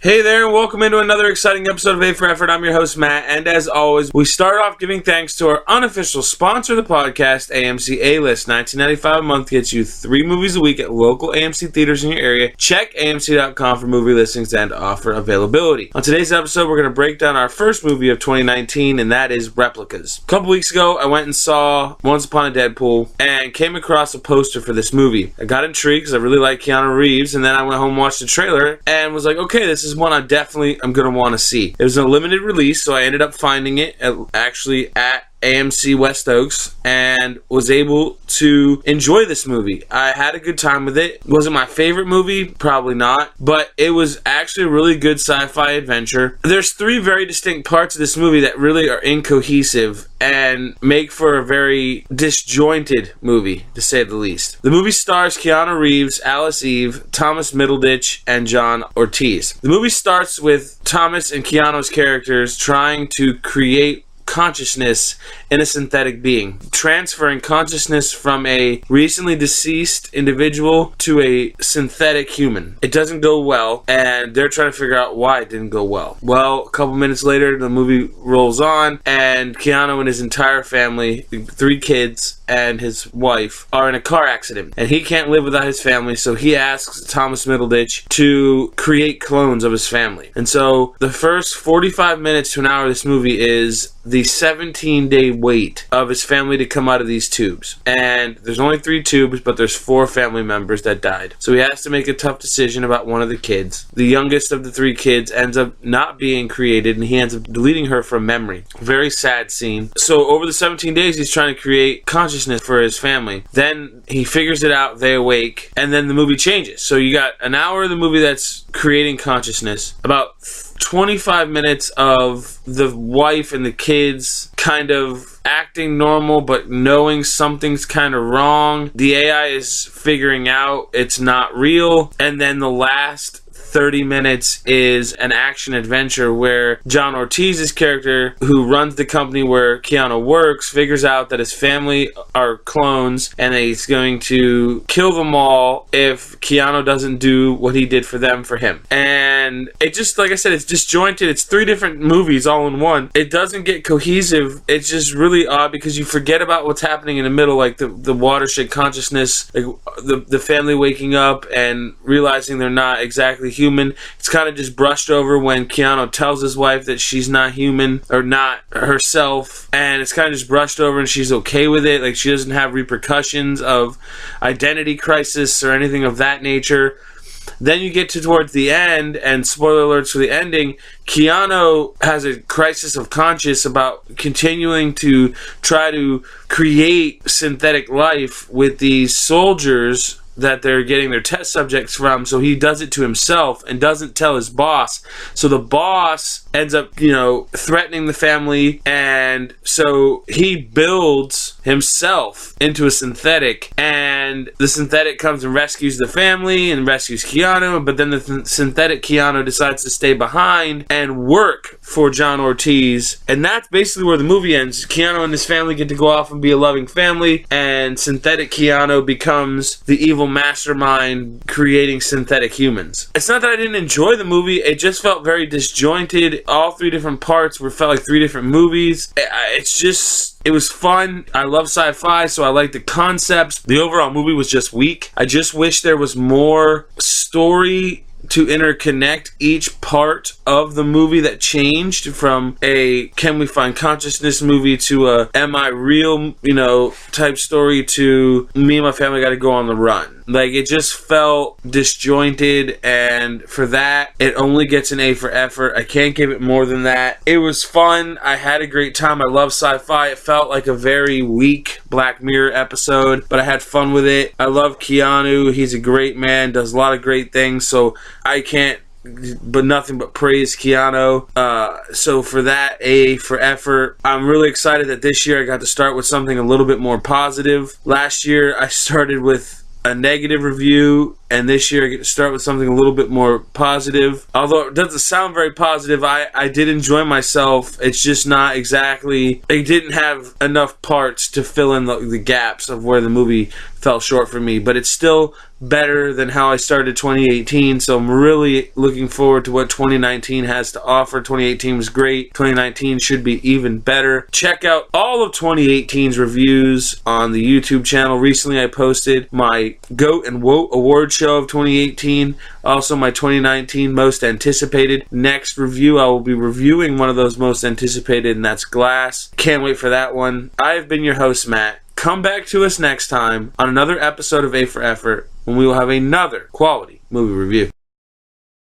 Hey there, and welcome into another exciting episode of A for Effort. I'm your host, Matt, and as always, we start off giving thanks to our unofficial sponsor of the podcast, AMC A-List. $19.95 a month gets you 3 movies a week at local AMC theaters in your area. Check AMC.com for movie listings and offer availability. On today's episode, we're going to break down our first movie of 2019, and that is Replicas. A couple weeks ago, I went and saw Once Upon a Deadpool and came across a poster for this movie. I got intrigued because I really like Keanu Reeves, and then I went home and watched the trailer and was like, okay, this is one I'm going to want to see. It was a limited release, so I ended up finding it at AMC West Oaks and was able to enjoy this movie. I had a good time with it. Was it my favorite movie? Probably not, but it was actually a really good sci-fi adventure. There's 3 very distinct parts of this movie that really are incohesive and make for a very disjointed movie, to say the least. The movie stars Keanu Reeves, Alice Eve, Thomas Middleditch, and John Ortiz. The movie starts with Thomas and Keanu's characters trying to create consciousness in a synthetic being, transferring consciousness from a recently deceased individual to a synthetic human. It doesn't go well, and they're trying to figure out why it didn't go well. Well, a couple minutes later, the movie rolls on, and Keanu and his entire family, 3 kids and his wife, are in a car accident, and he can't live without his family, so he asks Thomas Middleditch to create clones of his family. And so the first 45 minutes to an hour of this movie is the 17-day wait of his family to come out of these tubes. And there's only 3 tubes, but there's 4 family members that died. So he has to make a tough decision about one of the kids. The youngest of the 3 kids ends up not being created, and he ends up deleting her from memory. Very sad scene. So over the 17 days, he's trying to create consciousness for his family. Then he figures it out, they awake, and then the movie changes. So you got an hour of the movie that's creating consciousness, about 25 minutes of the wife and the kids kind of acting normal but knowing something's kind of wrong. The AI is figuring out it's not real, and then the last 30 minutes is an action adventure where John Ortiz's character, who runs the company where Keanu works, figures out that his family are clones and he's going to kill them all if Keanu doesn't do what he did for them for him. And it just, like I said, it's disjointed. It's 3 different movies all in one. It doesn't get cohesive. It's just really odd because you forget about what's happening in the middle, like the watershed consciousness, like the family waking up and realizing they're not exactly human. It's kind of just brushed over when Keanu tells his wife that she's not human or not herself, and it's kind of just brushed over and she's okay with it. Like, she doesn't have repercussions of identity crisis or anything of that nature. Then you get towards the end, and spoiler alerts for the ending, Keanu has a crisis of conscience about continuing to try to create synthetic life with these soldiers that they're getting their test subjects from, so he does it to himself and doesn't tell his boss. So the boss ends up, threatening the family, and so he builds himself into a synthetic, and the synthetic comes and rescues the family and rescues Keanu, but then the synthetic Keanu decides to stay behind and work for John Ortiz, and that's basically where the movie ends. Keanu and his family get to go off and be a loving family, and synthetic Keanu becomes the evil mastermind creating synthetic humans. It's not that I didn't enjoy the movie, it just felt very disjointed. All 3 different parts felt like 3 different movies. It was fun. I love sci-fi, so I like the concepts. The overall movie was just weak. I just wish there was more story to interconnect each part of the movie that changed from a can we find consciousness movie to a am I real, type story to me and my family got to go on the run. Like, it just felt disjointed, and for that, it only gets an A for effort. I can't give it more than that. It was fun. I had a great time. I love sci-fi. It felt like a very weak Black Mirror episode, but I had fun with it. I love Keanu. He's a great man, does a lot of great things, so I can't but nothing but praise Keanu. So for that, A for effort. I'm really excited that this year I got to start with something a little bit more positive. Last year, I started with a negative review and this year I get to start with something a little bit more positive. Although it doesn't sound very positive, I did enjoy myself. It's just not exactly, it didn't have enough parts to fill in the gaps of where the movie fell short for me, but it's still better than how I started 2018, so I'm really looking forward to what 2019 has to offer. 2018 was great. 2019 should be even better. Check out all of 2018's reviews on the YouTube channel. Recently I posted my GOAT and WOT award show of 2018, also my 2019 most anticipated. Next review, I will be reviewing one of those most anticipated, and that's Glass. Can't wait for that one. I have been your host, Matt. Come back to us next time on another episode of A for Effort, when we will have another quality movie review.